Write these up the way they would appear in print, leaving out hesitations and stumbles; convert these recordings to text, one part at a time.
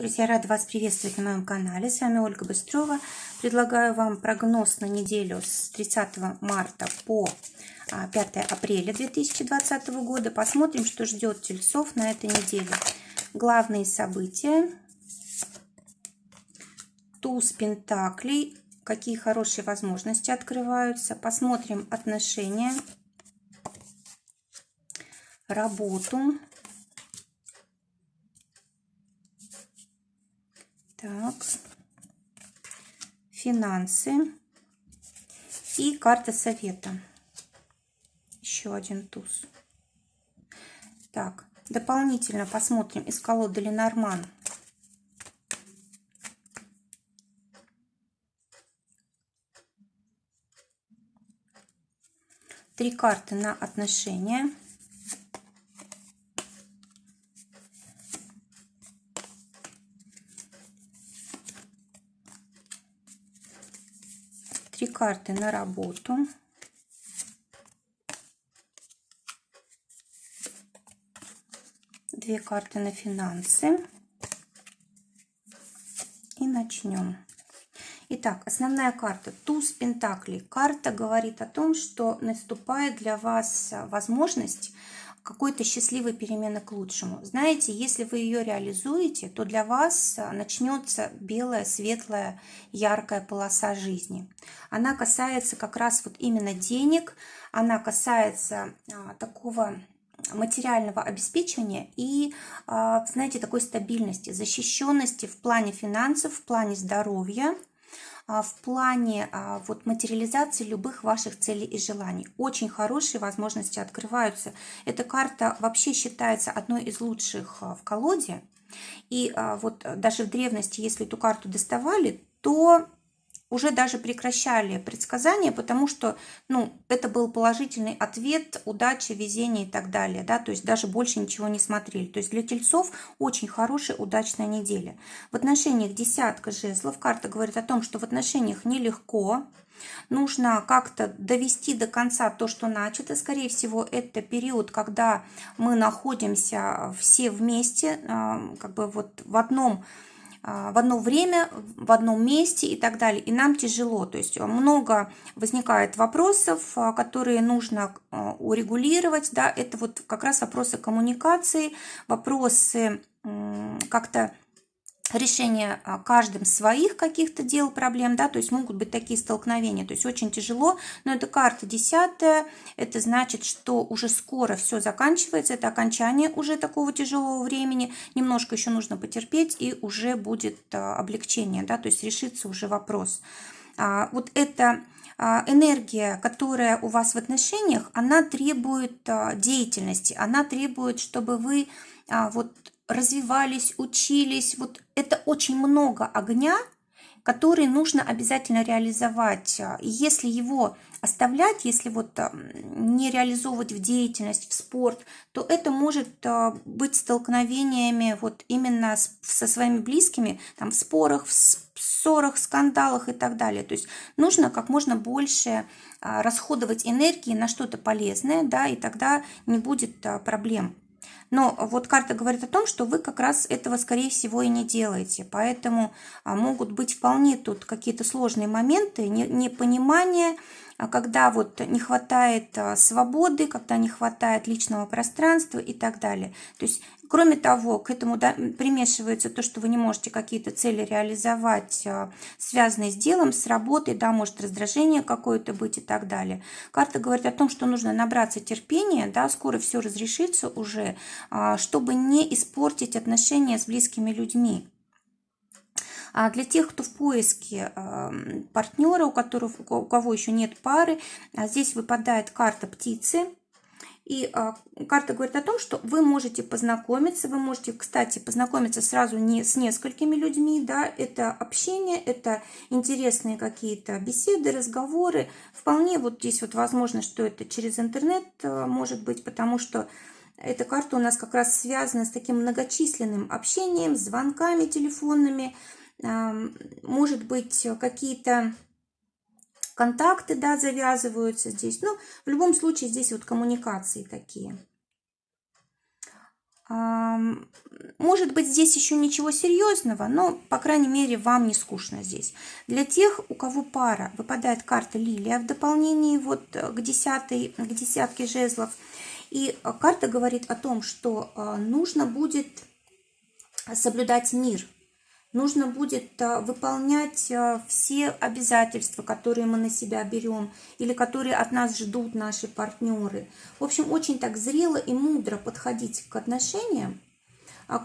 Друзья, рада вас приветствовать на моем канале. С вами Ольга Быстрова. Предлагаю вам прогноз на неделю с 30 марта по 5 апреля 2020 года. Посмотрим, что ждет тельцов на этой неделе. Главные события. Туз пентаклей. Какие хорошие возможности открываются. Посмотрим отношения, работу. Так, финансы и карта совета. Еще один туз. Так, дополнительно посмотрим из колоды Ленорман. Три карты на отношения. Три карты на работу. Две карты на финансы. И начнем. Итак, основная карта туз пентаклей. Карта говорит о том, что наступает для вас возможность какой-то счастливой перемены к лучшему. Знаете, если вы ее реализуете, то для вас начнется белая, светлая, яркая полоса жизни. Она касается как раз вот именно денег, она касается такого материального обеспечения и, знаете, такой стабильности, защищенности в плане финансов, в плане здоровья, в плане вот материализации любых ваших целей и желаний. Очень хорошие возможности открываются. Эта карта вообще считается одной из лучших в колоде. И вот даже в древности, если эту карту доставали, то уже даже прекращали предсказания, потому что, это был положительный ответ, удача, везение и так далее, да, то есть даже больше ничего не смотрели. То есть для тельцов очень хорошая, удачная неделя. В отношениях десятка жезлов. Карта говорит о том, что в отношениях нелегко, нужно как-то довести до конца то, что начато. Скорее всего, это период, когда мы находимся все вместе, как бы вот в одно время, в одном месте и так далее. И нам тяжело. То есть много возникает вопросов, которые нужно урегулировать. Да? Это вот как раз вопросы коммуникации, вопросы как-то решение каждым своих каких-то дел, проблем, да, то есть могут быть такие столкновения, то есть очень тяжело, но это карта 10, это значит, что уже скоро все заканчивается, это окончание уже такого тяжелого времени, немножко еще нужно потерпеть, и уже будет облегчение, да, то есть решится уже вопрос. Вот эта энергия, которая у вас в отношениях, она требует деятельности, она требует, чтобы вы вот развивались, учились. Вот это очень много огня, который нужно обязательно реализовать. И если его оставлять, если вот не реализовывать в деятельность, в спорт, то это может быть столкновениями вот именно со своими близкими, там, в спорах, в ссорах, скандалах и так далее. То есть нужно как можно больше расходовать энергии на что-то полезное, да, и тогда не будет проблем. Но вот карта говорит о том, что вы как раз этого, скорее всего, и не делаете. Поэтому могут быть вполне тут какие-то сложные моменты, непонимание, когда вот не хватает свободы, когда не хватает личного пространства и так далее. То есть, кроме того, к этому примешивается то, что вы не можете какие-то цели реализовать, связанные с делом, с работой, да, может раздражение какое-то быть и так далее. Карта говорит о том, что нужно набраться терпения, да, скоро все разрешится уже, чтобы не испортить отношения с близкими людьми. А для тех, кто в поиске партнера, у кого еще нет пары, здесь выпадает карта птицы. И карта говорит о том, что вы можете познакомиться, вы можете, кстати, познакомиться сразу не с несколькими людьми, да, это общение, это интересные какие-то беседы, разговоры. Вполне вот здесь вот возможно, что это через интернет может быть, потому что эта карта у нас как раз связана с таким многочисленным общением, звонками телефонными, может быть, какие-то контакты, да, завязываются здесь. Но в любом случае здесь вот коммуникации такие. Может быть, здесь еще ничего серьезного, но, по крайней мере, вам не скучно здесь. Для тех, у кого пара, выпадает карта Лилия в дополнении вот к десятке жезлов. И карта говорит о том, что нужно будет соблюдать мир. Нужно будет выполнять все обязательства, которые мы на себя берем или которые от нас ждут наши партнеры. В общем, очень так зрело и мудро подходить к отношениям.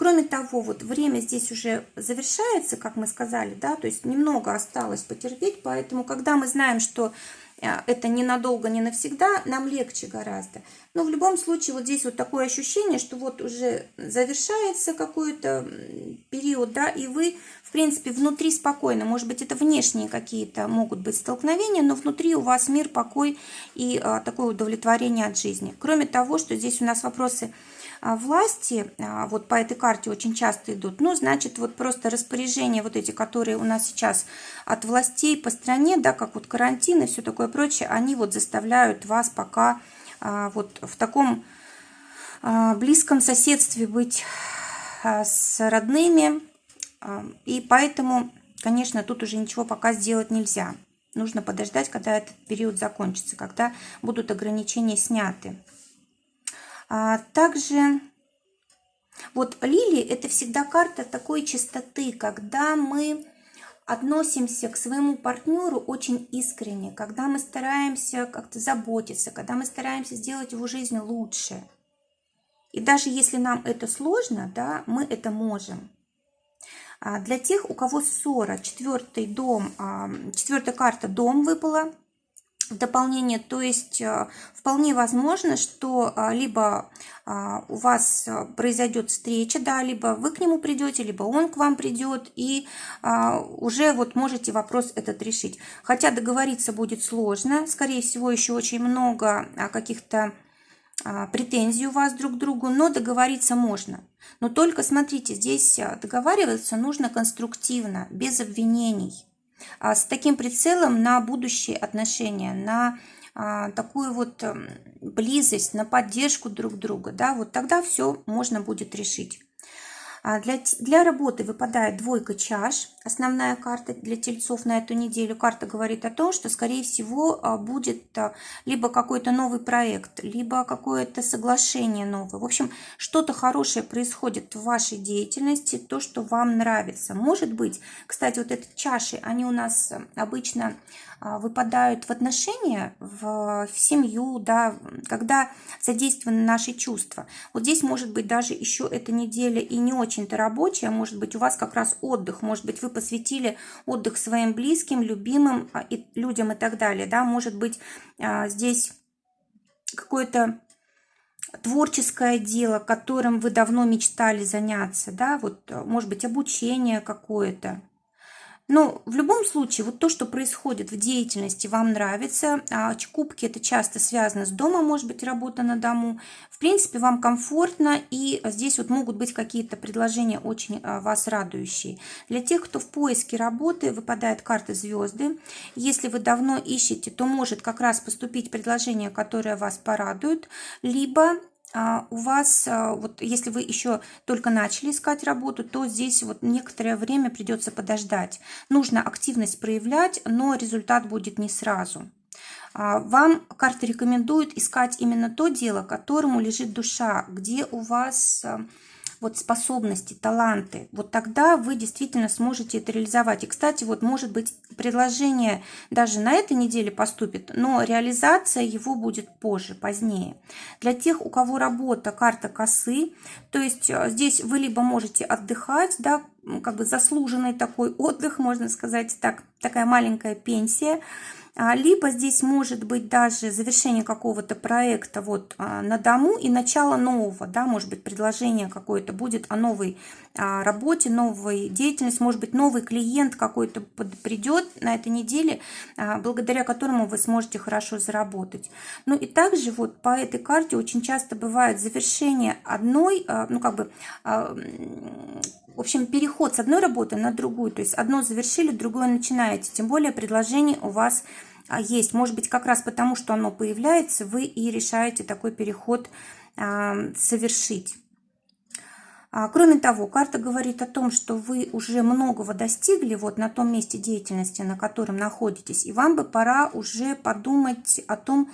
Кроме того, вот время здесь уже завершается, как мы сказали, да, то есть немного осталось потерпеть, поэтому когда мы знаем, что это ненадолго, не навсегда, нам легче гораздо. Но в любом случае вот здесь вот такое ощущение, что вот уже завершается какой-то период, да, и вы, в принципе, внутри спокойно. Может быть, это внешние какие-то могут быть столкновения, но внутри у вас мир, покой и такое удовлетворение от жизни. Кроме того, что здесь у нас вопросы власти, вот по этой карте очень часто идут, ну, значит, вот просто распоряжения вот эти, которые у нас сейчас от властей по стране, да, как вот карантин и все такое прочее, они вот заставляют вас пока вот в таком близком соседстве быть с родными, и поэтому, конечно, тут уже ничего пока сделать нельзя. Нужно подождать, когда этот период закончится, когда будут ограничения сняты. Также вот Лилии – это всегда карта такой чистоты, когда мы относимся к своему партнеру очень искренне, когда мы стараемся как-то заботиться, когда мы стараемся сделать его жизнь лучше. И даже если нам это сложно, да, мы это можем. Для тех, у кого ссора, четвертый дом, четвертая карта «Дом» выпала в дополнение, то есть вполне возможно, что либо у вас произойдет встреча, да, либо вы к нему придете, либо он к вам придет, и уже вот можете вопрос этот решить. Хотя договориться будет сложно, скорее всего, еще очень много каких-то претензий у вас друг к другу, но договориться можно. Но только смотрите, здесь договариваться нужно конструктивно, без обвинений, с таким прицелом на будущие отношения, на такую вот близость, на поддержку друг друга, да, вот тогда все можно будет решить. Для работы выпадает двойка чаш, основная карта для тельцов на эту неделю. Карта говорит о том, что, скорее всего, будет либо какой-то новый проект, либо какое-то соглашение новое. В общем, что-то хорошее происходит в вашей деятельности, то, что вам нравится. Может быть, кстати, вот эти чаши, они у нас обычно выпадают в отношения, в семью, да, когда задействованы наши чувства. Вот здесь может быть даже еще эта неделя и не очень-то рабочая, может быть у вас как раз отдых, может быть вы посвятили отдых своим близким, любимым людям и так далее, да, может быть здесь какое-то творческое дело, которым вы давно мечтали заняться, да, вот может быть обучение какое-то. Но в любом случае, вот то, что происходит в деятельности, вам нравится. Кубки – это часто связано с домом, может быть, работа на дому. В принципе, вам комфортно, и здесь вот могут быть какие-то предложения очень вас радующие. Для тех, кто в поиске работы, выпадает карта звезды. Если вы давно ищете, то может как раз поступить предложение, которое вас порадует, либо у вас, вот если вы еще только начали искать работу, то здесь вот некоторое время придется подождать. Нужно активность проявлять, но результат будет не сразу. Вам карта рекомендует искать именно то дело, которому лежит душа, где у вас вот способности, таланты. Вот тогда вы действительно сможете это реализовать. И, кстати, вот может быть предложение даже на этой неделе поступит, но реализация его будет позже, позднее. Для тех, у кого работа, карта косы, то есть здесь вы либо можете отдыхать, да, как бы заслуженный такой отдых, можно сказать так, такая маленькая пенсия, либо здесь может быть даже завершение какого-то проекта вот на дому и начало нового, да, может быть предложение какое-то будет о новой работе, новой деятельности, может быть новый клиент какой-то придет на этой неделе, благодаря которому вы сможете хорошо заработать. Ну и также вот по этой карте очень часто бывает завершение одной, ну как бы, в общем, переход с одной работы на другую, то есть одно завершили, другое начинаете, тем более предложение у вас есть. Может быть, как раз потому, что оно появляется, вы и решаете такой переход совершить. Кроме того, карта говорит о том, что вы уже многого достигли вот на том месте деятельности, на котором находитесь, и вам бы пора уже подумать о том,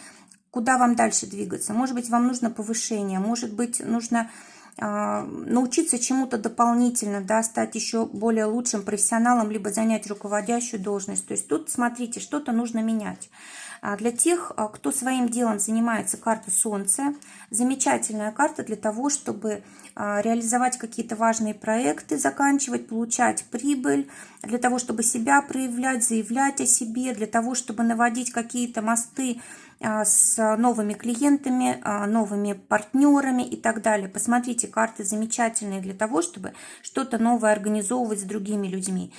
куда вам дальше двигаться. Может быть, вам нужно повышение, может быть, нужно научиться чему-то дополнительно, да, стать еще более лучшим профессионалом, либо занять руководящую должность. То есть тут, смотрите, что-то нужно менять. Для тех, кто своим делом занимается, карта Солнце. Замечательная карта для того, чтобы реализовать какие-то важные проекты, заканчивать, получать прибыль, для того, чтобы себя проявлять, заявлять о себе, для того, чтобы наводить какие-то мосты с новыми клиентами, новыми партнерами и так далее. Посмотрите, карты замечательные для того, чтобы что-то новое организовывать с другими людьми.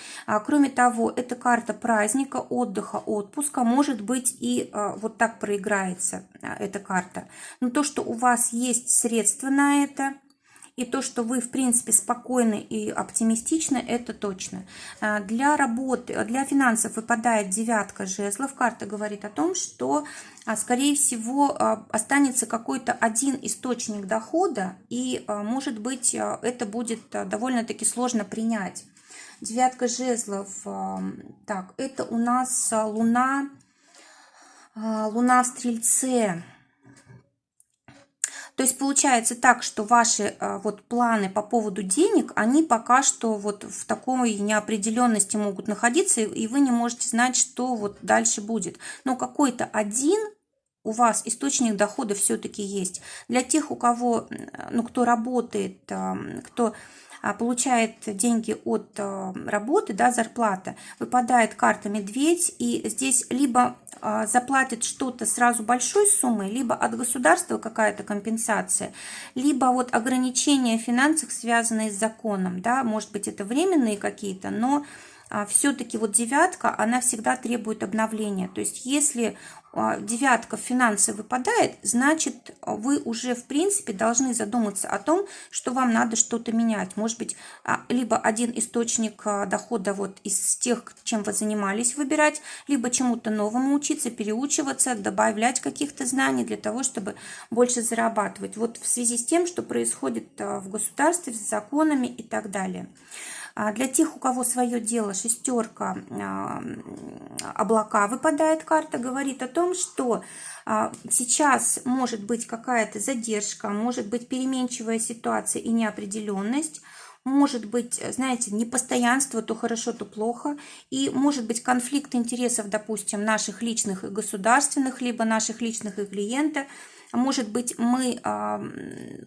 Кроме того, это карта праздника, отдыха, отпуска. Может быть, и вот так проиграется эта карта. Но то, что у вас есть средства на это, и то, что вы, в принципе, спокойны и оптимистичны, это точно. Для работы, для финансов выпадает 9 жезлов. Карта говорит о том, что, скорее всего, останется какой-то один источник дохода, и, может быть, это будет довольно-таки сложно принять. 9 жезлов, так, это у нас Луна в Стрельце. То есть получается так, что ваши вот планы по поводу денег, они пока что вот в такой неопределенности могут находиться, и вы не можете знать, что вот дальше будет. Но какой-то один у вас источник дохода все-таки есть. Для тех, у кого, ну, кто работает, кто получает деньги от работы, да, зарплата, выпадает карта Медведь, и здесь либо заплатит что-то сразу большой суммой, либо от государства какая-то компенсация, либо вот ограничения в финансах, связанные с законом, да, может быть, это временные какие-то, но все-таки вот 9, она всегда требует обновления. То есть если 9 в финансы выпадает, значит, вы уже, в принципе, должны задуматься о том, что вам надо что-то менять. Может быть, либо один источник дохода вот из тех, чем вы занимались, выбирать, либо чему-то новому учиться, переучиваться, добавлять каких-то знаний для того, чтобы больше зарабатывать. Вот в связи с тем, что происходит в государстве, с законами и так далее. Для тех, у кого свое дело, 6 облака выпадает карта, говорит о том, что сейчас может быть какая-то задержка, может быть переменчивая ситуация и неопределенность, может быть, знаете, непостоянство, то хорошо, то плохо, и может быть конфликт интересов, допустим, наших личных и государственных, либо наших личных и клиента. Может быть, мы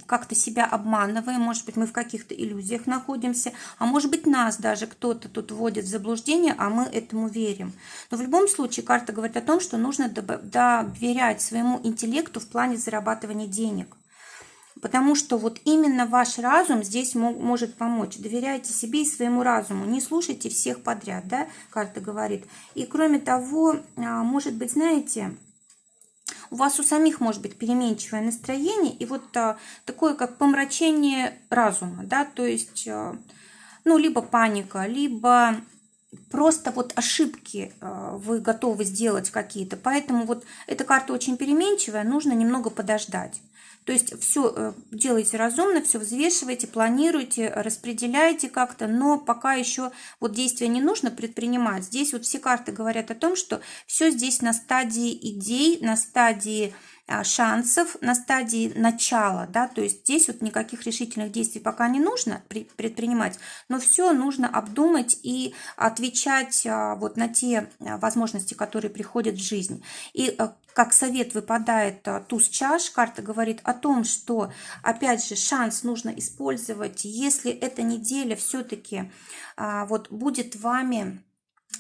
как-то себя обманываем, может быть, мы в каких-то иллюзиях находимся, а может быть, нас даже кто-то тут вводит в заблуждение, а мы этому верим. Но в любом случае карта говорит о том, что нужно доверять своему интеллекту в плане зарабатывания денег. Потому что вот именно ваш разум здесь может помочь. Доверяйте себе и своему разуму. Не слушайте всех подряд, да, карта говорит. И кроме того, может быть, знаете, у вас у самих может быть переменчивое настроение и вот такое как помрачение разума, да, то есть, ну, либо паника, либо просто вот ошибки вы готовы сделать какие-то. Поэтому вот эта карта очень переменчивая, нужно немного подождать. То есть все делайте разумно, все взвешивайте, планируйте, распределяйте как-то, но пока еще вот действия не нужно предпринимать. Здесь вот все карты говорят о том, что все здесь на стадии идей, на стадии шансов, на стадии начала, да, то есть здесь вот никаких решительных действий пока не нужно предпринимать, но все нужно обдумать и отвечать вот на те возможности, которые приходят в жизнь. И как совет выпадает туз чаш, карта говорит о том, что, опять же, шанс нужно использовать, если эта неделя все-таки вот будет вами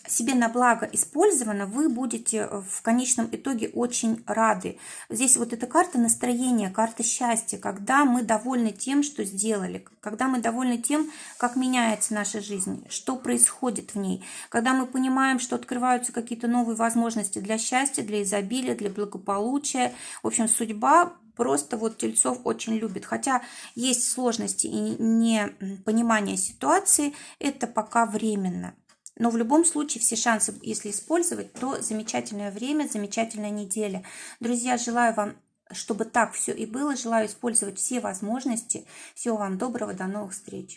себе на благо использовано, вы будете в конечном итоге очень рады. Здесь вот эта карта настроения, карта счастья, когда мы довольны тем, что сделали, когда мы довольны тем, как меняется наша жизнь, что происходит в ней, когда мы понимаем, что открываются какие-то новые возможности для счастья, для изобилия, для благополучия. В общем, судьба просто вот тельцов очень любит. Хотя есть сложности и непонимание ситуации, это пока временно. Но в любом случае все шансы, если использовать, то замечательное время, замечательная неделя. Друзья, желаю вам чтобы так все и было. Желаю использовать все возможности. Всего вам доброго, до новых встреч.